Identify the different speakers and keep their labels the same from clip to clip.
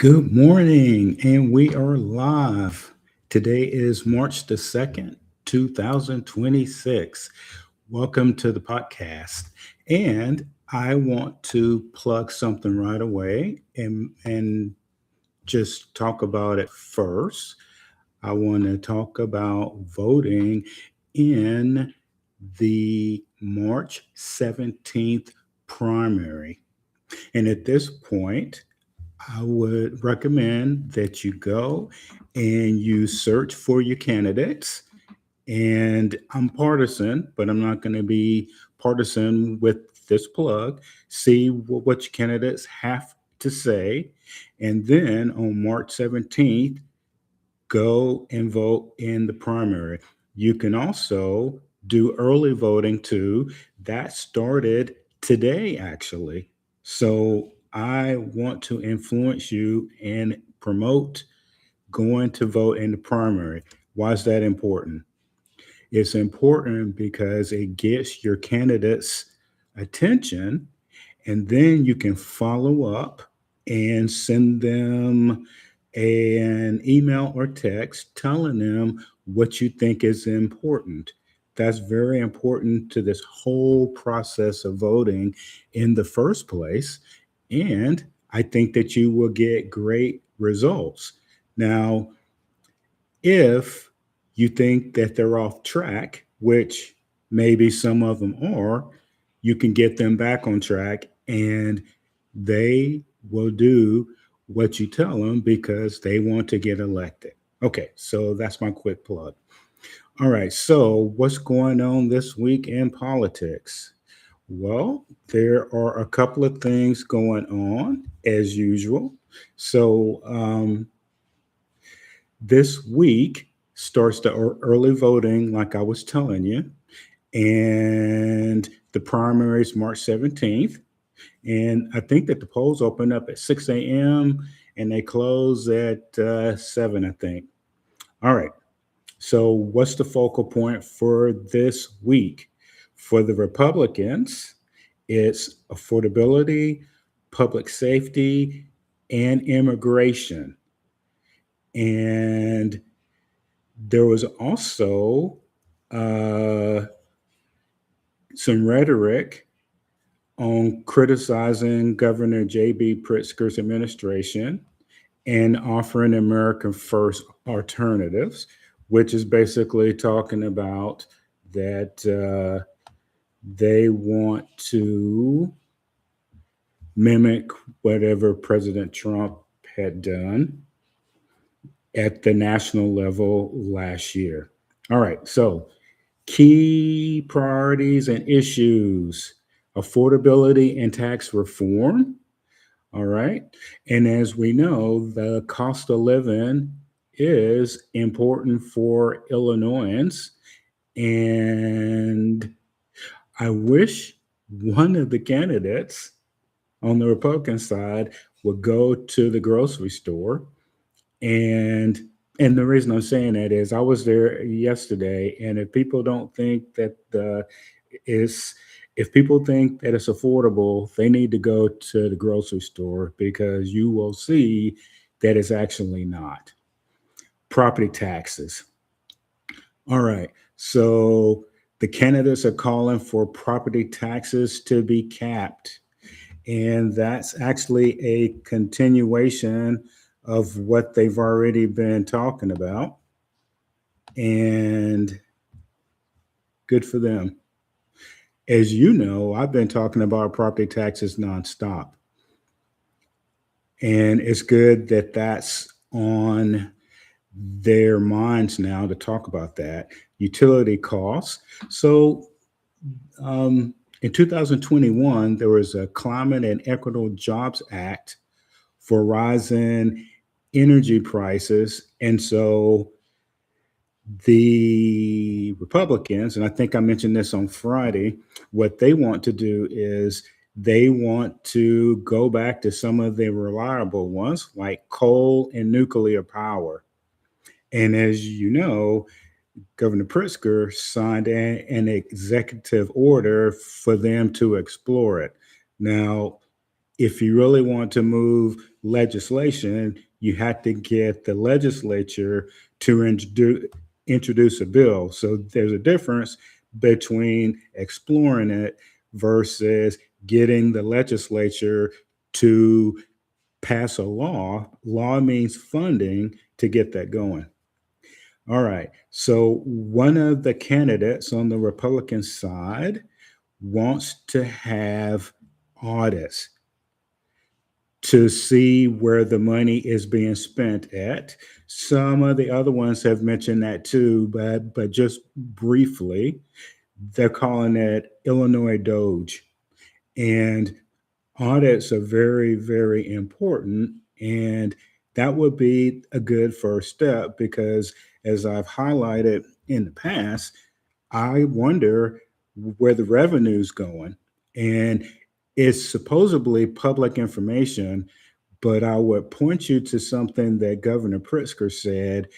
Speaker 1: Good morning, and we are live. Today is March the 2nd, 2026. Welcome to the podcast. And I want to plug something right away and just talk about it first. I want to talk about voting in the March 17th primary. And at this point, I would recommend that you go and you search for your candidates. And I'm partisan, but I'm not going to be partisan with this plug. See what your candidates have to say. And then on March 17th, go and vote in the primary. You can also do early voting too. That started today, actually. So I want to influence you and promote going to vote in the primary. Why is that important? It's important because it gets your candidates' attention, and then you can follow up and send them an email or text telling them what you think is important. That's very important to this whole process of voting in the first place. And I think that you will get great results. Now, if you think that they're off track, which maybe some of them are, you can get them back on track and they will do what you tell them because they want to get elected. Okay, so that's my quick plug. All right, so what's going on this week in politics? Well, there are a couple of things going on as usual. So, this week starts the early voting, like I was telling you, and the primary is March 17th. And I think that the polls open up at 6 a.m. and they close at 7, I think. All right. So, what's the focal point for this week? For the Republicans, it's affordability, public safety, and immigration. And there was also uh, some rhetoric on criticizing Governor J.B. Pritzker's administration and offering American First alternatives, which is basically talking about that they want to mimic whatever President Trump had done at the national level last year. All right, so key priorities and issues: affordability and tax reform. All right. And as we know, the cost of living is important for Illinoisans. And I wish one of the candidates on the Republican side would go to the grocery store and the reason I'm saying that is I was there yesterday, and if people don't think that is if people think that it's affordable, they need to go to the grocery store because you will see that it's actually not. Property taxes. All right. So the candidates are calling for property taxes to be capped. And that's actually a continuation of what they've already been talking about. And good for them. As you know, I've been talking about property taxes nonstop. And it's good that that's on their minds now to talk about that. Utility costs. So in 2021, there was a Climate and Equitable Jobs Act for rising energy prices. And so the Republicans, and I think I mentioned this on Friday, what they want to do is they want to go back to some of the reliable ones like coal and nuclear power. And as you know, Governor Pritzker signed an executive order for them to explore it. Now, if you really want to move legislation, you had to get the legislature to introduce a bill. So there's a difference between exploring it versus getting the legislature to pass a law. Law means funding to get that going. All right. So one of the candidates on the Republican side wants to have audits to see where the money is being spent at. Some of the other ones have mentioned that too, but just briefly, they're calling it Illinois Doge. And audits are very, very important. And that would be a good first step because, as I've highlighted in the past, I wonder where the revenue's going. And it's supposedly public information, but I would point you to something that Governor Pritzker said,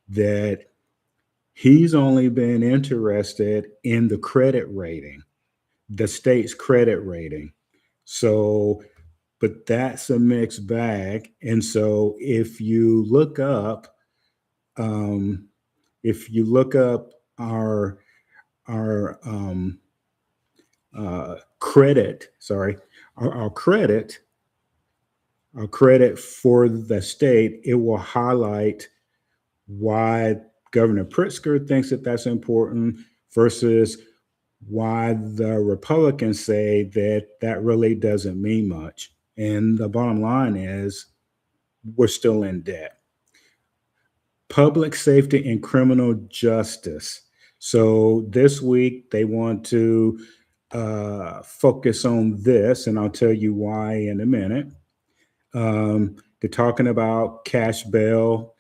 Speaker 1: that he's only been interested in the credit rating, the state's credit rating. So, but that's a mixed bag. And so um, if you look up our credit, sorry, our credit, our credit for the state, it will highlight why Governor Pritzker thinks that that's important versus why the Republicans say that that really doesn't mean much. And the bottom line is we're still in debt. Public safety and criminal justice. So this week they want to focus on this, and I'll tell you why in a minute. They're talking about cash bail,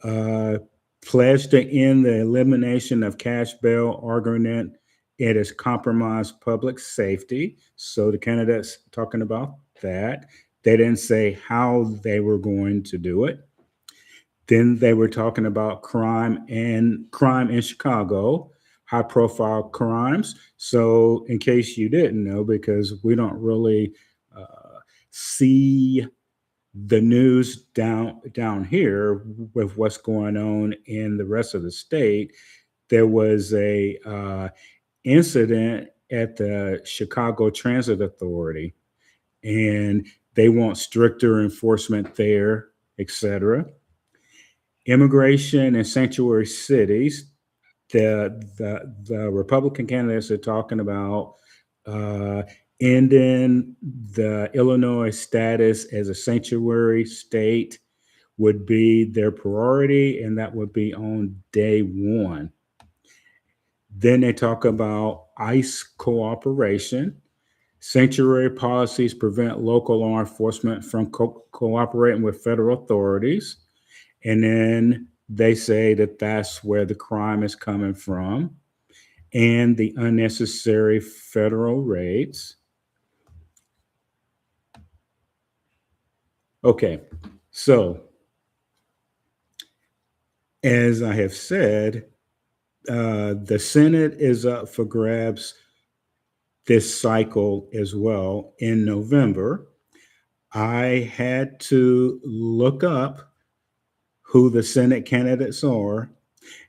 Speaker 1: uh, pledge to end the elimination of cash bail, argument it has compromised public safety. So the candidates talking about that. They didn't say how they were going to do it. Then they were talking about crime in Chicago, high profile crimes. So in case you didn't know, because we don't really see the news down here with what's going on in the rest of the state, there was a incident at the Chicago Transit Authority, and they want stricter enforcement there, etc. Immigration and sanctuary cities. The Republican candidates are talking about uh, ending the Illinois status as a sanctuary state would be their priority, and that would be on day one. Then they talk about ICE cooperation. Sanctuary policies prevent local law enforcement from cooperating with federal authorities. And then they say that that's where the crime is coming from and the unnecessary federal raids. Okay, so as I have said, the Senate is up for grabs this cycle as well in November. I had to look up who the Senate candidates are,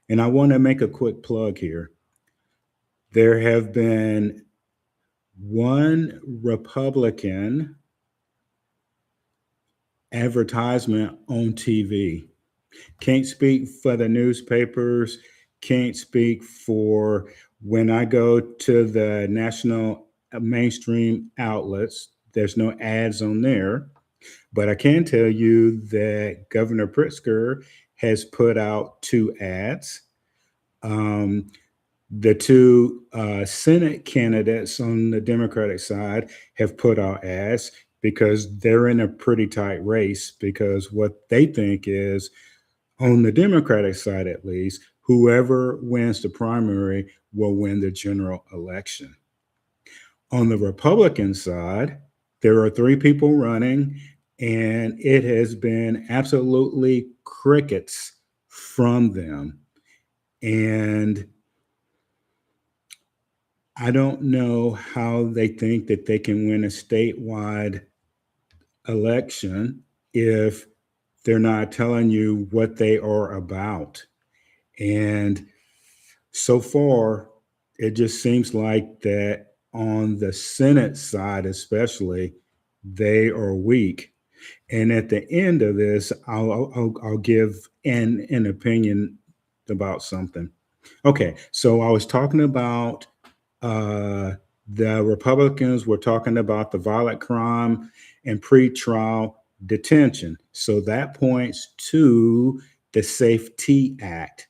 Speaker 1: and I want to make a quick plug here. There have been one Republican advertisement on TV. Can't speak for the newspapers, can't speak for when I go to the national mainstream outlets, there's no ads on there. But I can tell you that Governor Pritzker has put out two ads. Um, the two Senate candidates on the Democratic side have put out ads because they're in a pretty tight race, because what they think is, on the Democratic side at least, whoever wins the primary will win the general election. On the Republican side, there are three people running, and it has been absolutely crickets from them. And I don't know how they think that they can win a statewide election if they're not telling you what they are about. And so far, it just seems like that on the Senate side, especially, they are weak. And at the end of this, I'll give an opinion about something. Okay, so I was talking about uh, the Republicans were talking about the violent crime and pretrial detention. So that points to the Safety Act.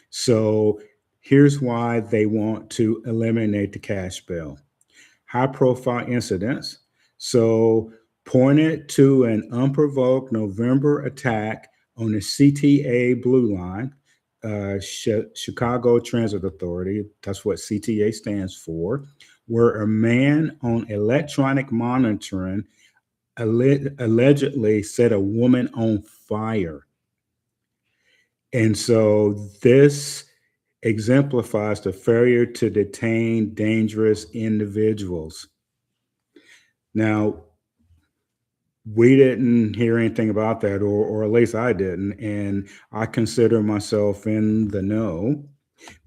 Speaker 1: So here's why they want to eliminate the cash bail. High profile incidents. So pointed to an unprovoked November attack on the CTA Blue Line, Chicago Transit Authority. That's what CTA stands for, where a man on electronic monitoring allegedly set a woman on fire. And so this exemplifies the failure to detain dangerous individuals. Now, we didn't hear anything about that, or at least I didn't, and I consider myself in the know.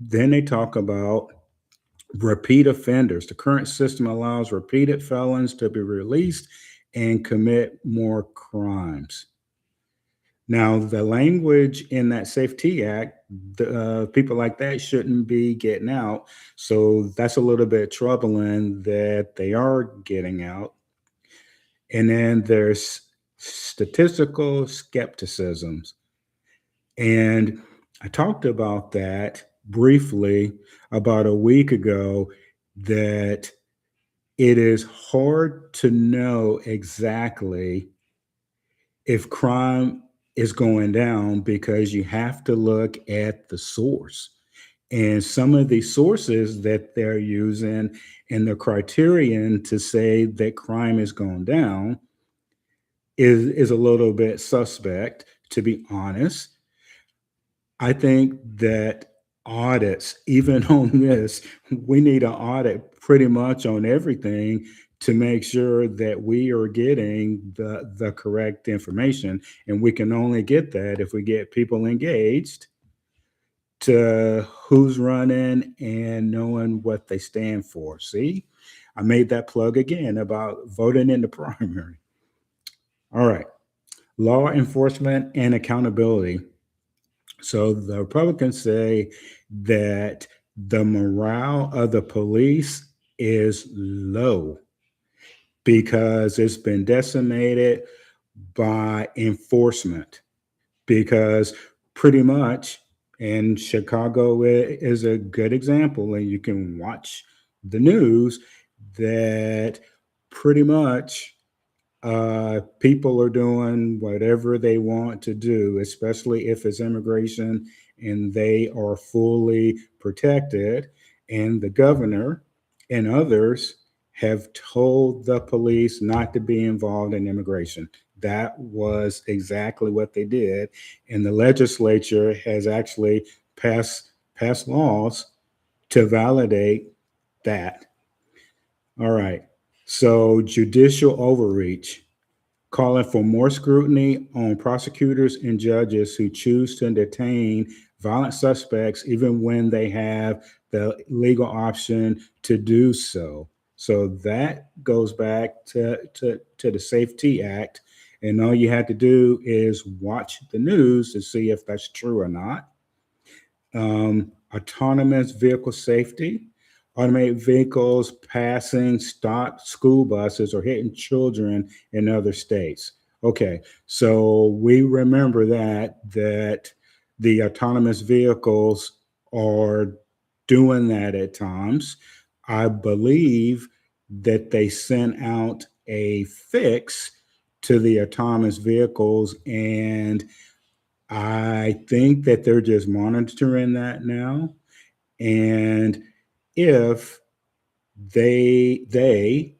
Speaker 1: Then they talk about repeat offenders. The current system allows repeated felons to be released and commit more crimes. Now, the language in that Safety Act, people like that shouldn't be getting out. So that's a little bit troubling that they are getting out. And then there's statistical skepticisms. And I talked about that briefly about a week ago, that it is hard to know exactly if crime is going down because you have to look at the source. And some of the sources that they're using and the criterion to say that crime is going down is a little bit suspect, to be honest. I think that audits, even on this, we need an audit pretty much on everything to make sure that we are getting the correct information. And we can only get that if we get people engaged to who's running and knowing what they stand for. See, I made that plug again about voting in the primary. All right. Law enforcement and accountability. So the Republicans say that the morale of the police is low because it's been decimated by enforcement. Because pretty much, and Chicago is a good example, and you can watch the news, that pretty much people are doing whatever they want to do, especially if it's immigration and they are fully protected. And the governor and others have told the police not to be involved in immigration. That was exactly what they did. And the legislature has actually passed laws to validate that. All right. So judicial overreach, calling for more scrutiny on prosecutors and judges who choose to detain violent suspects even when they have the legal option to do so. So that goes back to the Safety Act. And all you had to do is watch the news to see if that's true or not. Autonomous vehicle safety. Automated vehicles passing stopped school buses or hitting children in other states. Okay, so we remember that the autonomous vehicles are doing that at times. I believe that they sent out a fix to the autonomous vehicles, and I think that they're just monitoring that now. And if they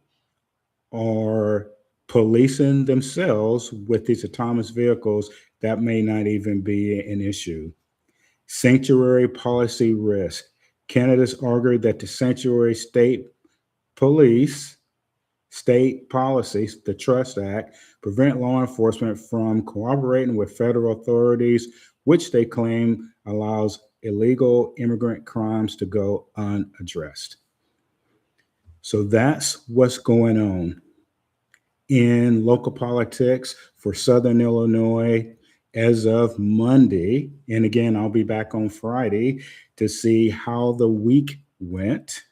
Speaker 1: are policing themselves with these autonomous vehicles, that may not even be an issue. Sanctuary policy risk. Candidates argued that the sanctuary state police, state policies, the Trust Act, prevent law enforcement from cooperating with federal authorities, which they claim allows illegal immigrant crimes to go unaddressed. So that's what's going on in local politics for Southern Illinois as of Monday. And again, I'll be back on Friday to see how the week went.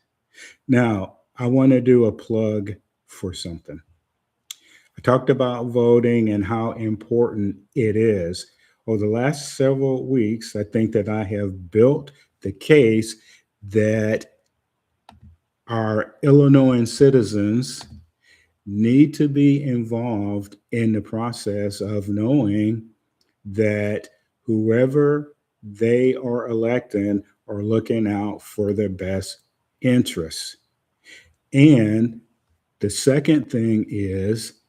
Speaker 1: Now, I want to do a plug for something. I talked about voting and how important it is. Over the last several weeks, I think that I have built the case that our Illinoisan citizens need to be involved in the process of knowing that whoever they are electing are looking out for their best interests. And the second thing is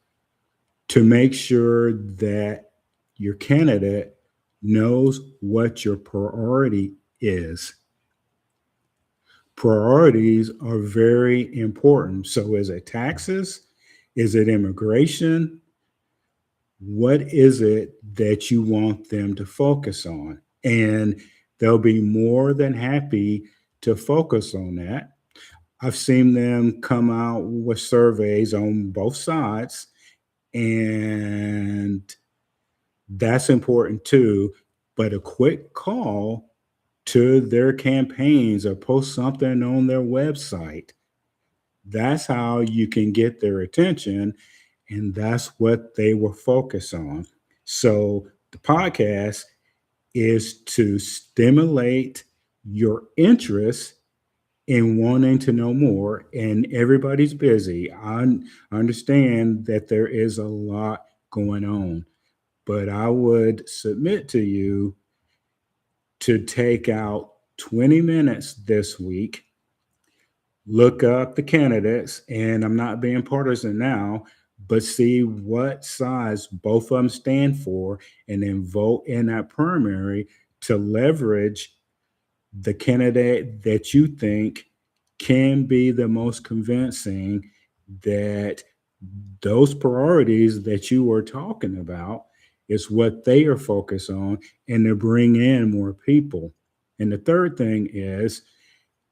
Speaker 1: to make sure that your candidate knows what your priority is. Priorities are very important. So is it taxes? Is it immigration? What is it that you want them to focus on? And they'll be more than happy to focus on that. I've seen them come out with surveys on both sides, and that's important too. But a quick call to their campaigns or post something on their website, that's how you can get their attention. And that's what they will focus on. So the podcast is to stimulate your interest in wanting to know more. And everybody's busy. I understand that there is a lot going on, but I would submit to you to take out 20 minutes this week, look up the candidates, and I'm not being partisan now, but see what sides both of them stand for, and then vote in that primary to leverage the candidate that you think can be the most convincing, that those priorities that you were talking about is what they are focused on, and to bring in more people. And the third thing is,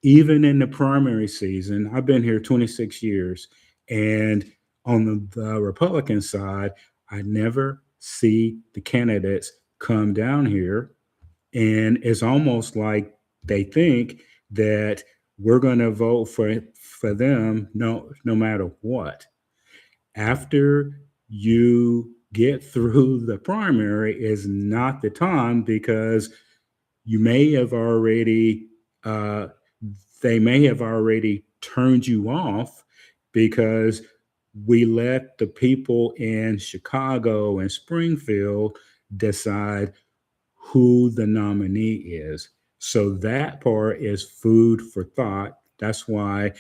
Speaker 1: even in the primary season, I've been here 26 years, and on the Republican side, I never see the candidates come down here. And it's almost like they think that we're going to vote for them no matter what. After you get through the primary is not the time, because you may have already they may have already turned you off, because we let the people in Chicago and Springfield decide who the nominee is. So that part is food for thought. That's why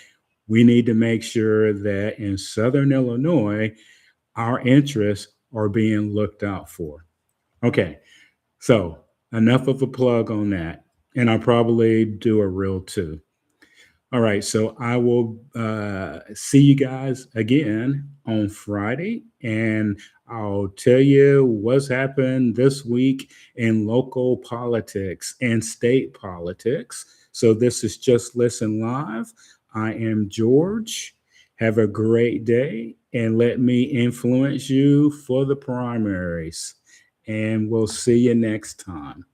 Speaker 1: we need to make sure that in Southern Illinois, our interests are being looked out for. Okay, so enough of a plug on that. And I'll probably do a reel too. All right, so I will see you guys again on Friday, and I'll tell you what's happened this week in local politics and state politics. So this is Just Listen Live. I am George. Have a great day, and let me influence you for the primaries. And we'll see you next time.